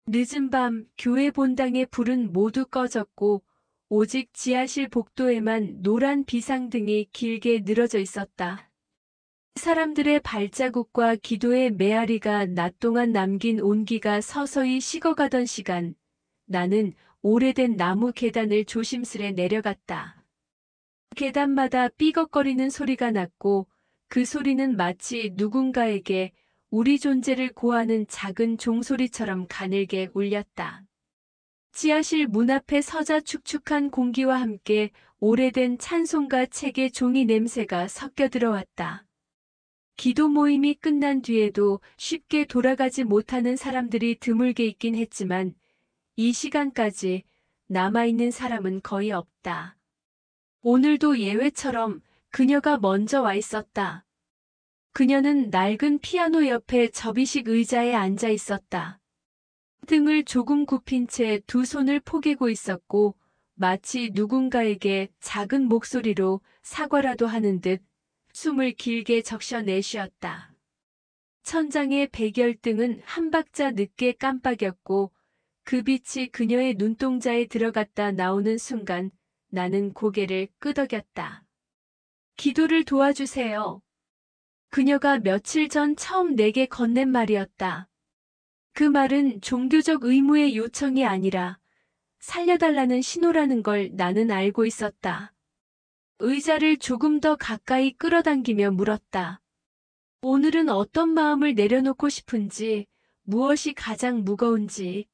늦은 밤 교회 본당의 불은 모두 꺼졌고 오직 지하실 복도에만 노란 비상등이 길게 늘어져 있었다. 사람들의 발자국과 기도의 메아리가 낮 동안 남긴 온기가 서서히 식어가던 시간, 나는 오래된 나무 계단을 조심스레 내려갔다. 계단마다 삐걱거리는 소리가 났고 그 소리는 마치 누군가에게 우리 존재를 고하는 작은 종소리처럼 가늘게 울렸다. 지하실 문 앞에 서자 축축한 공기와 함께 오래된 찬송가 책의 종이 냄새가 섞여 들어왔다. 기도 모임이 끝난 뒤에도 쉽게 돌아가지 못하는 사람들이 드물게 있긴 했지만 이 시간까지 남아있는 사람은 거의 없다. 오늘도 예외처럼 그녀가 먼저 와 있었다. 그녀는 낡은 피아노 옆에 접이식 의자에 앉아 있었다. 등을 조금 굽힌 채 두 손을 포개고 있었고 마치 누군가에게 작은 목소리로 사과라도 하는 듯 숨을 길게 적셔내쉬었다. 천장의 백열등은 한 박자 늦게 깜빡였고 그 빛이 그녀의 눈동자에 들어갔다 나오는 순간 나는 고개를 끄덕였다. 기도를 도와주세요. 그녀가 며칠 전 처음 내게 건넨 말이었다. 그 말은 종교적 의무의 요청이 아니라 살려달라는 신호라는 걸 나는 알고 있었다. 의자를 조금 더 가까이 끌어당기며 물었다. 오늘은 어떤 마음을 내려놓고 싶은지, 무엇이 가장 무거운지.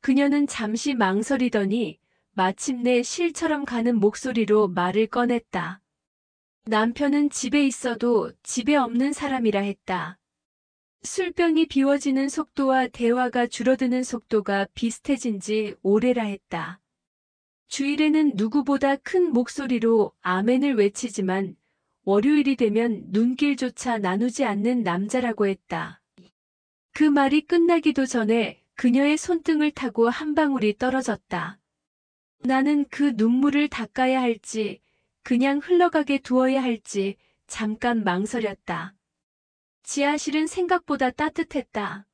그녀는 잠시 망설이더니 마침내 실처럼 가는 목소리로 말을 꺼냈다. 남편은 집에 있어도 집에 없는 사람이라 했다. 술병이 비워지는 속도와 대화가 줄어드는 속도가 비슷해진 지 오래라 했다. 주일에는 누구보다 큰 목소리로 아멘을 외치지만 월요일이 되면 눈길조차 나누지 않는 남자라고 했다. 그 말이 끝나기도 전에 그녀의 손등을 타고 한 방울이 떨어졌다. 나는 그 눈물을 닦아야 할지 그냥 흘러가게 두어야 할지 잠깐 망설였다. 지하실은 생각보다 따뜻했다.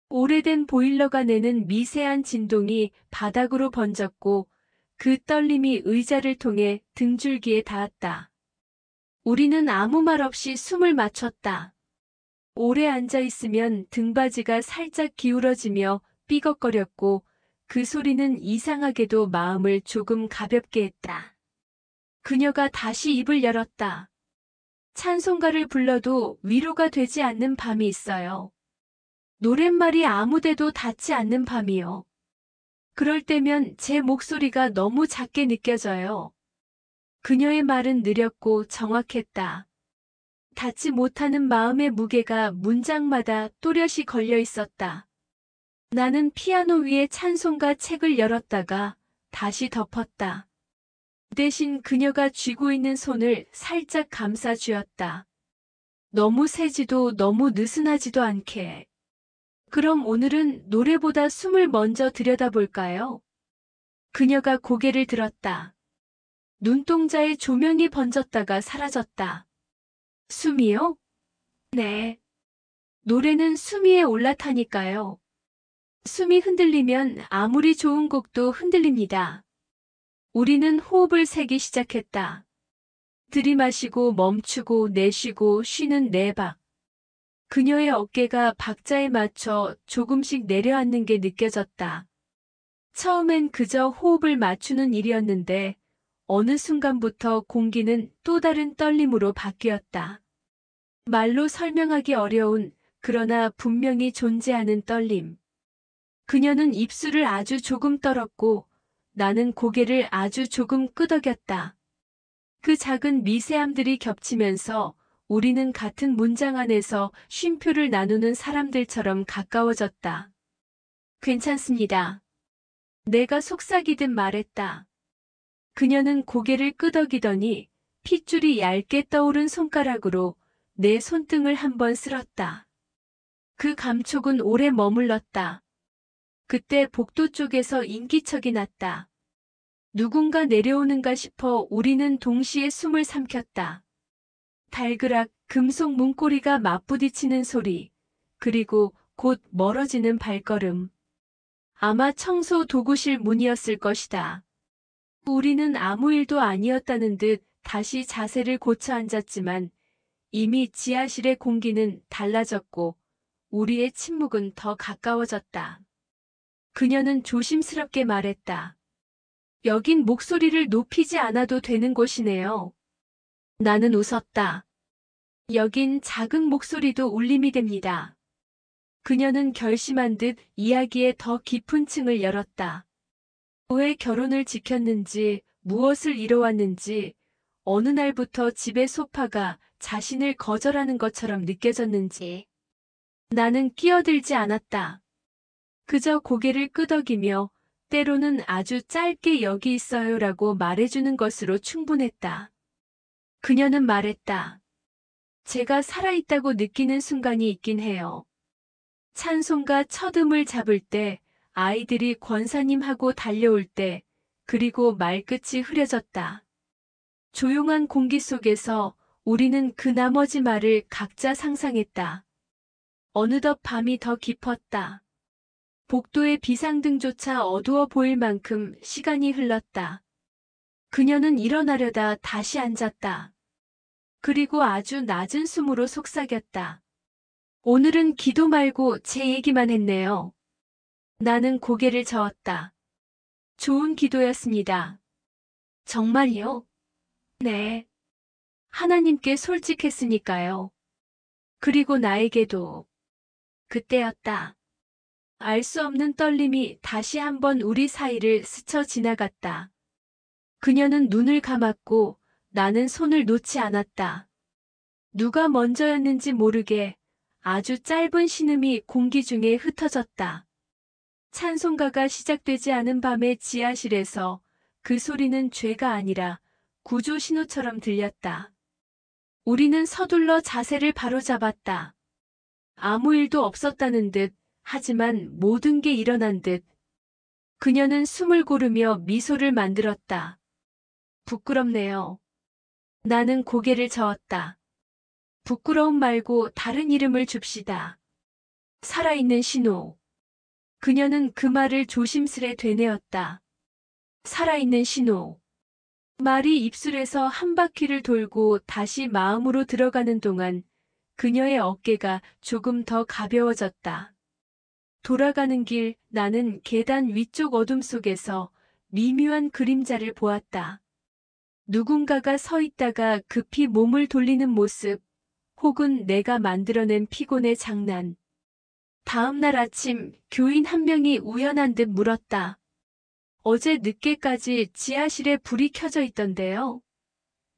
오래된 보일러가 내는 미세한 진동이 바닥으로 번졌고 그 떨림이 의자를 통해 등줄기에 닿았다. 우리는 아무 말 없이 숨을 맞췄다. 오래 앉아 있으면 등받이가 살짝 기울어지며 삐걱거렸고 그 소리는 이상하게도 마음을 조금 가볍게 했다. 그녀가 다시 입을 열었다. 찬송가를 불러도 위로가 되지 않는 밤이 있어요. 노랫말이 아무데도 닿지 않는 밤이요. 그럴 때면 제 목소리가 너무 작게 느껴져요. 그녀의 말은 느렸고 정확했다. 닿지 못하는 마음의 무게가 문장마다 또렷이 걸려 있었다. 나는 피아노 위에 찬송가 책을 열었다가 다시 덮었다. 대신 그녀가 쥐고 있는 손을 살짝 감싸 쥐었다. 너무 세지도 너무 느슨하지도 않게. 그럼 오늘은 노래보다 숨을 먼저 들여다볼까요? 그녀가 고개를 들었다. 눈동자에 조명이 번졌다가 사라졌다. 숨이요? 네. 노래는 숨 위에 올라타니까요. 숨이 흔들리면 아무리 좋은 곡도 흔들립니다. 우리는 호흡을 세기 시작했다. 들이마시고 멈추고 내쉬고 쉬는 네 박. 그녀의 어깨가 박자에 맞춰 조금씩 내려앉는 게 느껴졌다. 처음엔 그저 호흡을 맞추는 일이었는데 어느 순간부터 공기는 또 다른 떨림으로 바뀌었다. 말로 설명하기 어려운 그러나 분명히 존재하는 떨림. 그녀는 입술을 아주 조금 떨었고 나는 고개를 아주 조금 끄덕였다. 그 작은 미세함들이 겹치면서 우리는 같은 문장 안에서 쉼표를 나누는 사람들처럼 가까워졌다. 괜찮습니다. 내가 속삭이듯 말했다. 그녀는 고개를 끄덕이더니 핏줄이 얇게 떠오른 손가락으로 내 손등을 한번 쓸었다. 그 감촉은 오래 머물렀다. 그때 복도 쪽에서 인기척이 났다. 누군가 내려오는가 싶어 우리는 동시에 숨을 삼켰다. 달그락 금속 문고리가 맞부딪히는 소리, 그리고 곧 멀어지는 발걸음. 아마 청소 도구실 문이었을 것이다. 우리는 아무 일도 아니었다는 듯 다시 자세를 고쳐 앉았지만 이미 지하실의 공기는 달라졌고 우리의 침묵은 더 가까워졌다. 그녀는 조심스럽게 말했다. 여긴 목소리를 높이지 않아도 되는 곳이네요. 나는 웃었다. 여긴 작은 목소리도 울림이 됩니다. 그녀는 결심한 듯 이야기의 더 깊은 층을 열었다. 왜 결혼을 지켰는지, 무엇을 이뤄왔는지, 어느 날부터 집의 소파가 자신을 거절하는 것처럼 느껴졌는지. 나는 끼어들지 않았다. 그저 고개를 끄덕이며 때로는 아주 짧게 여기 있어요라고 말해주는 것으로 충분했다. 그녀는 말했다. 제가 살아있다고 느끼는 순간이 있긴 해요. 찬송가 첫 음을 잡을 때, 아이들이 권사님하고 달려올 때, 그리고 말끝이 흐려졌다. 조용한 공기 속에서 우리는 그 나머지 말을 각자 상상했다. 어느덧 밤이 더 깊었다. 복도의 비상등조차 어두워 보일 만큼 시간이 흘렀다. 그녀는 일어나려다 다시 앉았다. 그리고 아주 낮은 숨으로 속삭였다. 오늘은 기도 말고 제 얘기만 했네요. 나는 고개를 저었다. 좋은 기도였습니다. 정말요? 네. 하나님께 솔직했으니까요. 그리고 나에게도. 그때였다. 알 수 없는 떨림이 다시 한번 우리 사이를 스쳐 지나갔다. 그녀는 눈을 감았고 나는 손을 놓지 않았다. 누가 먼저였는지 모르게 아주 짧은 신음이 공기 중에 흩어졌다. 찬송가가 시작되지 않은 밤의 지하실에서 그 소리는 죄가 아니라 구조 신호처럼 들렸다. 우리는 서둘러 자세를 바로잡았다. 아무 일도 없었다는 듯, 하지만 모든 게 일어난 듯. 그녀는 숨을 고르며 미소를 만들었다. 부끄럽네요. 나는 고개를 저었다. 부끄러움 말고 다른 이름을 줍시다. 살아있는 신호. 그녀는 그 말을 조심스레 되뇌었다. 살아있는 신호. 말이 입술에서 한 바퀴를 돌고 다시 마음으로 들어가는 동안 그녀의 어깨가 조금 더 가벼워졌다. 돌아가는 길, 나는 계단 위쪽 어둠 속에서 미묘한 그림자를 보았다. 누군가가 서 있다가 급히 몸을 돌리는 모습, 혹은 내가 만들어낸 피곤의 장난. 다음 날 아침 교인 한 명이 우연한 듯 물었다. 어제 늦게까지 지하실에 불이 켜져 있던데요.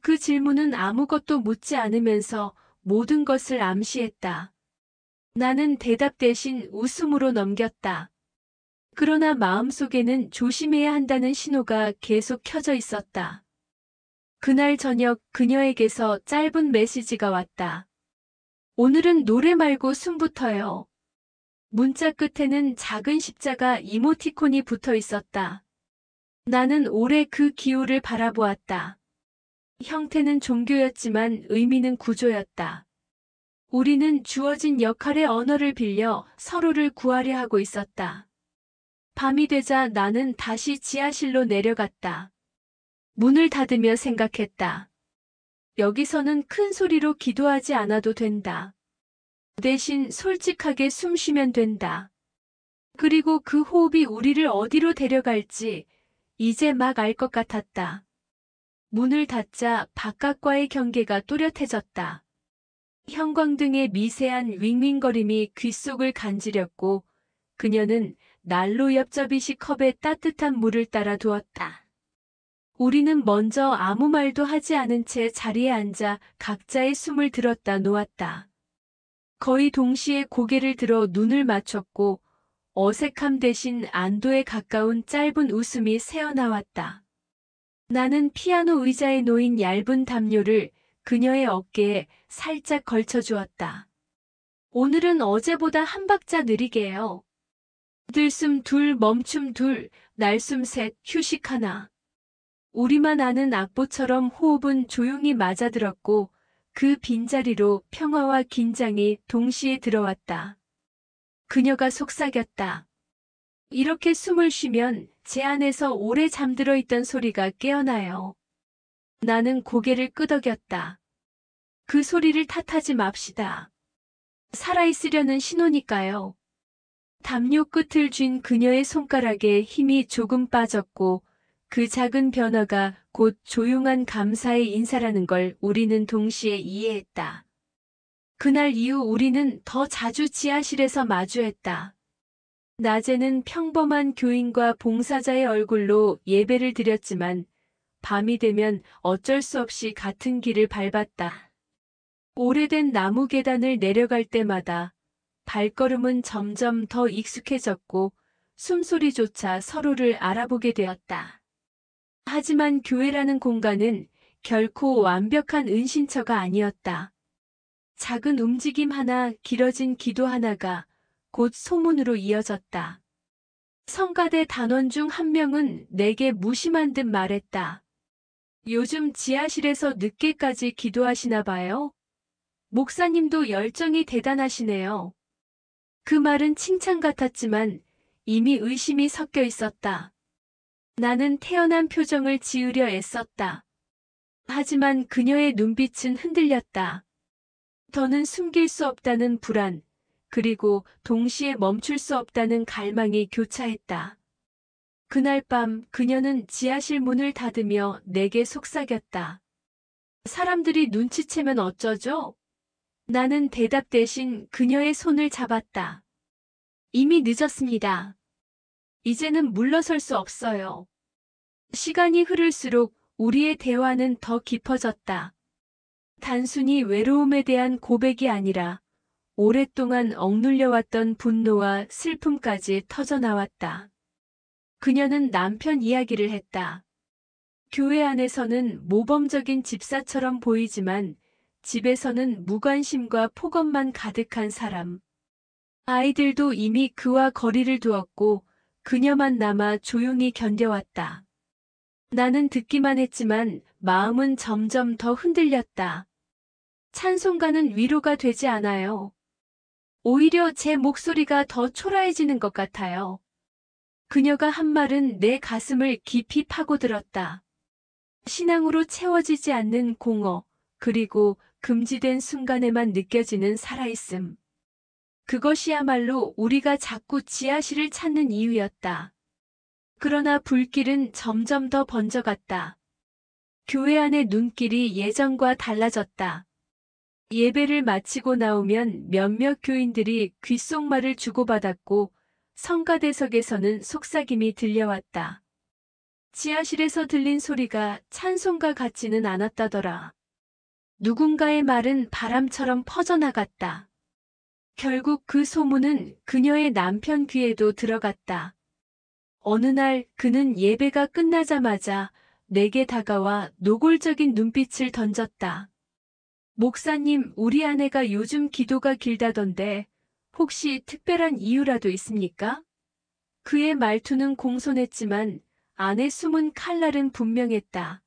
그 질문은 아무것도 묻지 않으면서 모든 것을 암시했다. 나는 대답 대신 웃음으로 넘겼다. 그러나 마음속에는 조심해야 한다는 신호가 계속 켜져 있었다. 그날 저녁 그녀에게서 짧은 메시지가 왔다. 오늘은 노래 말고 숨부터요. 문자 끝에는 작은 십자가 이모티콘이 붙어 있었다. 나는 오래 그 기호를 바라보았다. 형태는 종교였지만 의미는 구조였다. 우리는 주어진 역할의 언어를 빌려 서로를 구하려 하고 있었다. 밤이 되자 나는 다시 지하실로 내려갔다. 문을 닫으며 생각했다. 여기서는 큰 소리로 기도하지 않아도 된다. 대신 솔직하게 숨 쉬면 된다. 그리고 그 호흡이 우리를 어디로 데려갈지 이제 막 알 것 같았다. 문을 닫자 바깥과의 경계가 또렷해졌다. 형광등의 미세한 윙윙거림이 귓속을 간지렸고 그녀는 난로 옆접이식 컵에 따뜻한 물을 따라 두었다. 우리는 먼저 아무 말도 하지 않은 채 자리에 앉아 각자의 숨을 들었다 놓았다. 거의 동시에 고개를 들어 눈을 맞췄고 어색함 대신 안도에 가까운 짧은 웃음이 새어나왔다. 나는 피아노 의자에 놓인 얇은 담요를 그녀의 어깨에 살짝 걸쳐주었다. 오늘은 어제보다 한 박자 느리게요. 들숨 둘, 멈춤 둘, 날숨 셋, 휴식 하나. 우리만 아는 악보처럼 호흡은 조용히 맞아들었고 그 빈자리로 평화와 긴장이 동시에 들어왔다. 그녀가 속삭였다. 이렇게 숨을 쉬면 제 안에서 오래 잠들어 있던 소리가 깨어나요. 나는 고개를 끄덕였다. 그 소리를 탓하지 맙시다. 살아있으려는 신호니까요. 담요 끝을 쥔 그녀의 손가락에 힘이 조금 빠졌고 그 작은 변화가 곧 조용한 감사의 인사라는 걸 우리는 동시에 이해했다. 그날 이후 우리는 더 자주 지하실에서 마주했다. 낮에는 평범한 교인과 봉사자의 얼굴로 예배를 드렸지만 밤이 되면 어쩔 수 없이 같은 길을 밟았다. 오래된 나무 계단을 내려갈 때마다 발걸음은 점점 더 익숙해졌고 숨소리조차 서로를 알아보게 되었다. 하지만 교회라는 공간은 결코 완벽한 은신처가 아니었다. 작은 움직임 하나, 길어진 기도 하나가 곧 소문으로 이어졌다. 성가대 단원 중 한 명은 내게 무심한 듯 말했다. 요즘 지하실에서 늦게까지 기도하시나 봐요? 목사님도 열정이 대단하시네요. 그 말은 칭찬 같았지만 이미 의심이 섞여 있었다. 나는 태연한 표정을 지으려 애썼다. 하지만 그녀의 눈빛은 흔들렸다. 더는 숨길 수 없다는 불안, 그리고 동시에 멈출 수 없다는 갈망이 교차했다. 그날 밤 그녀는 지하실 문을 닫으며 내게 속삭였다. 사람들이 눈치채면 어쩌죠? 나는 대답 대신 그녀의 손을 잡았다. 이미 늦었습니다. 이제는 물러설 수 없어요. 시간이 흐를수록 우리의 대화는 더 깊어졌다. 단순히 외로움에 대한 고백이 아니라 오랫동안 억눌려왔던 분노와 슬픔까지 터져나왔다. 그녀는 남편 이야기를 했다. 교회 안에서는 모범적인 집사처럼 보이지만 집에서는 무관심과 폭언만 가득한 사람. 아이들도 이미 그와 거리를 두었고 그녀만 남아 조용히 견뎌왔다. 나는 듣기만 했지만 마음은 점점 더 흔들렸다. 찬송가는 위로가 되지 않아요. 오히려 제 목소리가 더 초라해지는 것 같아요. 그녀가 한 말은 내 가슴을 깊이 파고들었다. 신앙으로 채워지지 않는 공허, 그리고 금지된 순간에만 느껴지는 살아있음. 그것이야말로 우리가 자꾸 지하실을 찾는 이유였다. 그러나 불길은 점점 더 번져갔다. 교회 안의 눈길이 예전과 달라졌다. 예배를 마치고 나오면 몇몇 교인들이 귓속말을 주고받았고 성가대석에서는 속삭임이 들려왔다. 지하실에서 들린 소리가 찬송가 같지는 않았다더라. 누군가의 말은 바람처럼 퍼져나갔다. 결국 그 소문은 그녀의 남편 귀에도 들어갔다. 어느 날 그는 예배가 끝나자마자 내게 다가와 노골적인 눈빛을 던졌다. 목사님, 우리 아내가 요즘 기도가 길다던데 혹시 특별한 이유라도 있습니까? 그의 말투는 공손했지만 안에 숨은 칼날은 분명했다.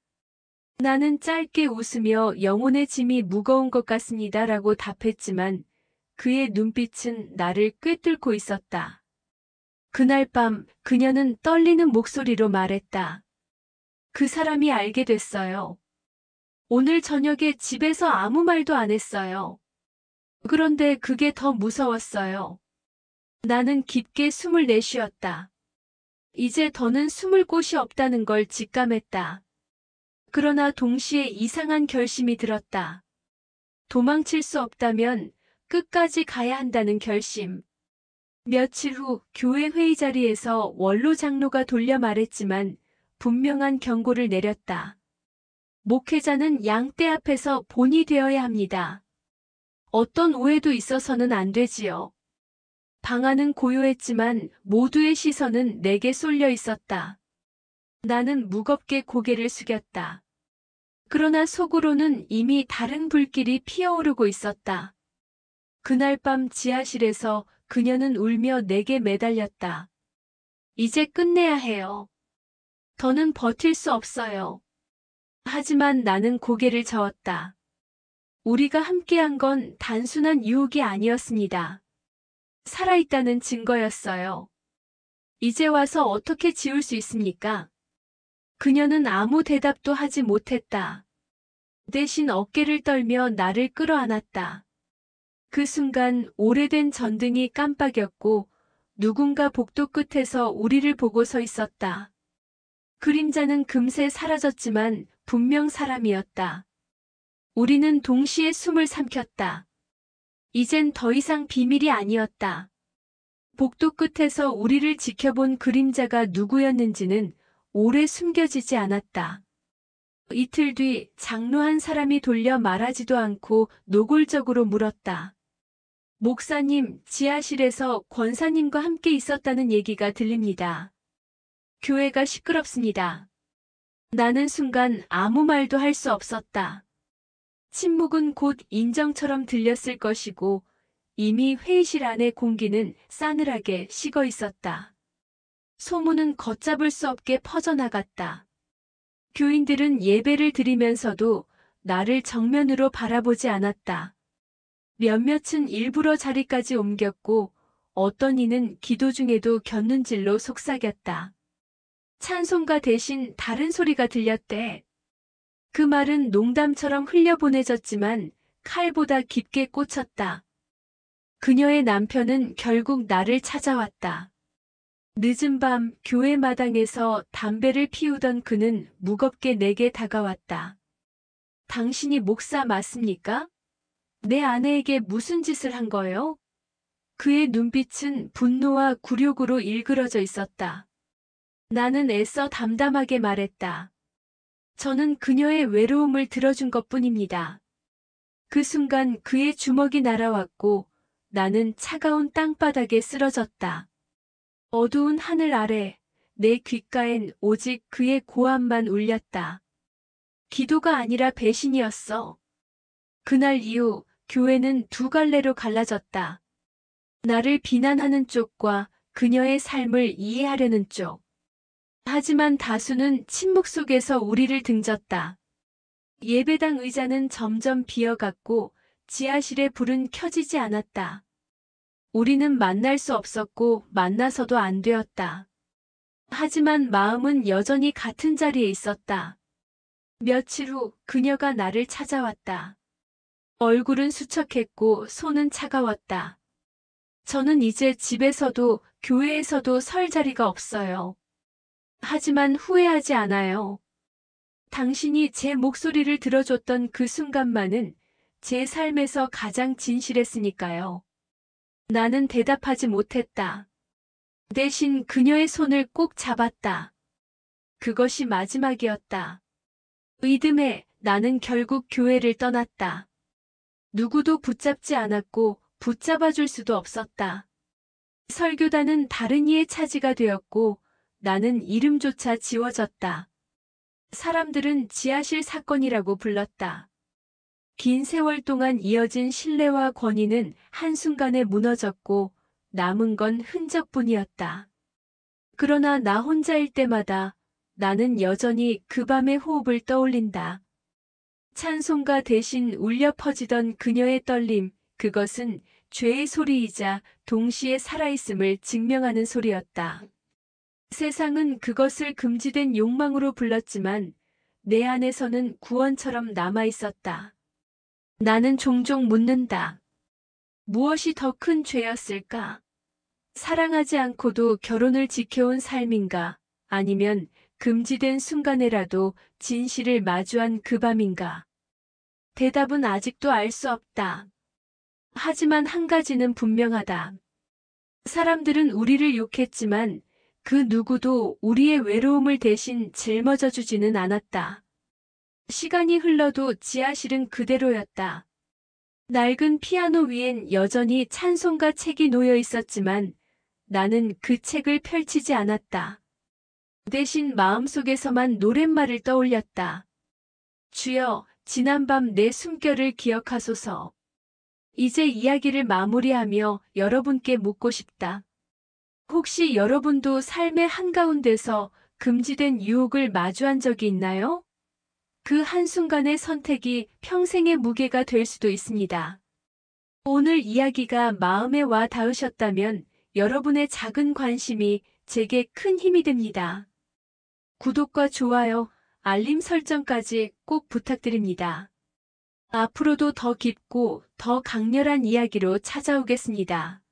나는 짧게 웃으며 영혼의 짐이 무거운 것 같습니다라고 답했지만 그의 눈빛은 나를 꿰뚫고 있었다. 그날 밤 그녀는 떨리는 목소리로 말했다. 그 사람이 알게 됐어요. 오늘 저녁에 집에서 아무 말도 안 했어요. 그런데 그게 더 무서웠어요. 나는 깊게 숨을 내쉬었다. 이제 더는 숨을 곳이 없다는 걸 직감했다. 그러나 동시에 이상한 결심이 들었다. 도망칠 수 없다면 끝까지 가야 한다는 결심. 며칠 후 교회 회의 자리에서 원로 장로가 돌려 말했지만 분명한 경고를 내렸다. 목회자는 양떼 앞에서 본이 되어야 합니다. 어떤 오해도 있어서는 안 되지요. 방안은 고요했지만 모두의 시선은 내게 쏠려 있었다. 나는 무겁게 고개를 숙였다. 그러나 속으로는 이미 다른 불길이 피어오르고 있었다. 그날 밤 지하실에서 그녀는 울며 내게 매달렸다. 이제 끝내야 해요. 더는 버틸 수 없어요. 하지만 나는 고개를 저었다. 우리가 함께한 건 단순한 유혹이 아니었습니다. 살아있다는 증거였어요. 이제 와서 어떻게 지울 수 있습니까? 그녀는 아무 대답도 하지 못했다. 대신 어깨를 떨며 나를 끌어안았다. 그 순간 오래된 전등이 깜빡였고 누군가 복도 끝에서 우리를 보고 서 있었다. 그림자는 금세 사라졌지만 분명 사람이었다. 우리는 동시에 숨을 삼켰다. 이젠 더 이상 비밀이 아니었다. 복도 끝에서 우리를 지켜본 그림자가 누구였는지는 오래 숨겨지지 않았다. 이틀 뒤 장로 한 사람이 돌려 말하지도 않고 노골적으로 물었다. 목사님, 지하실에서 권사님과 함께 있었다는 얘기가 들립니다. 교회가 시끄럽습니다. 나는 순간 아무 말도 할 수 없었다. 침묵은 곧 인정처럼 들렸을 것이고 이미 회의실 안의 공기는 싸늘하게 식어 있었다. 소문은 걷잡을 수 없게 퍼져나갔다. 교인들은 예배를 드리면서도 나를 정면으로 바라보지 않았다. 몇몇은 일부러 자리까지 옮겼고 어떤 이는 기도 중에도 곁눈질로 속삭였다. 찬송가 대신 다른 소리가 들렸대. 그 말은 농담처럼 흘려보내졌지만 칼보다 깊게 꽂혔다. 그녀의 남편은 결국 나를 찾아왔다. 늦은 밤 교회 마당에서 담배를 피우던 그는 무겁게 내게 다가왔다. 당신이 목사 맞습니까? 내 아내에게 무슨 짓을 한 거예요? 그의 눈빛은 분노와 굴욕으로 일그러져 있었다. 나는 애써 담담하게 말했다. 저는 그녀의 외로움을 들어준 것뿐입니다. 그 순간 그의 주먹이 날아왔고 나는 차가운 땅바닥에 쓰러졌다. 어두운 하늘 아래 내 귓가엔 오직 그의 고함만 울렸다. 기도가 아니라 배신이었어. 그날 이후 교회는 두 갈래로 갈라졌다. 나를 비난하는 쪽과 그녀의 삶을 이해하려는 쪽. 하지만 다수는 침묵 속에서 우리를 등졌다. 예배당 의자는 점점 비어갔고 지하실의 불은 켜지지 않았다. 우리는 만날 수 없었고 만나서도 안 되었다. 하지만 마음은 여전히 같은 자리에 있었다. 며칠 후 그녀가 나를 찾아왔다. 얼굴은 수척했고 손은 차가웠다. 저는 이제 집에서도 교회에서도 설 자리가 없어요. 하지만 후회하지 않아요. 당신이 제 목소리를 들어줬던 그 순간만은 제 삶에서 가장 진실했으니까요. 나는 대답하지 못했다. 대신 그녀의 손을 꼭 잡았다. 그것이 마지막이었다. 의듬해 나는 결국 교회를 떠났다. 누구도 붙잡지 않았고 붙잡아줄 수도 없었다. 설교단은 다른 이의 차지가 되었고 나는 이름조차 지워졌다. 사람들은 지하실 사건이라고 불렀다. 긴 세월 동안 이어진 신뢰와 권위는 한순간에 무너졌고 남은 건 흔적뿐이었다. 그러나 나 혼자일 때마다 나는 여전히 그 밤의 호흡을 떠올린다. 찬송가 대신 울려 퍼지던 그녀의 떨림, 그것은 죄의 소리이자 동시에 살아있음을 증명하는 소리였다. 세상은 그것을 금지된 욕망으로 불렀지만 내 안에서는 구원처럼 남아있었다. 나는 종종 묻는다. 무엇이 더 큰 죄였을까? 사랑하지 않고도 결혼을 지켜온 삶인가? 아니면 금지된 순간에라도 진실을 마주한 그 밤인가? 대답은 아직도 알 수 없다. 하지만 한 가지는 분명하다. 사람들은 우리를 욕했지만 그 누구도 우리의 외로움을 대신 짊어져 주지는 않았다. 시간이 흘러도 지하실은 그대로였다. 낡은 피아노 위엔 여전히 찬송가 책이 놓여 있었지만 나는 그 책을 펼치지 않았다. 대신 마음속에서만 노랫말을 떠올렸다. 주여, 지난밤 내 숨결을 기억하소서. 이제 이야기를 마무리하며 여러분께 묻고 싶다. 혹시 여러분도 삶의 한가운데서 금지된 유혹을 마주한 적이 있나요? 그 한순간의 선택이 평생의 무게가 될 수도 있습니다. 오늘 이야기가 마음에 와 닿으셨다면 여러분의 작은 관심이 제게 큰 힘이 됩니다. 구독과 좋아요, 알림 설정까지 꼭 부탁드립니다. 앞으로도 더 깊고 더 강렬한 이야기로 찾아오겠습니다.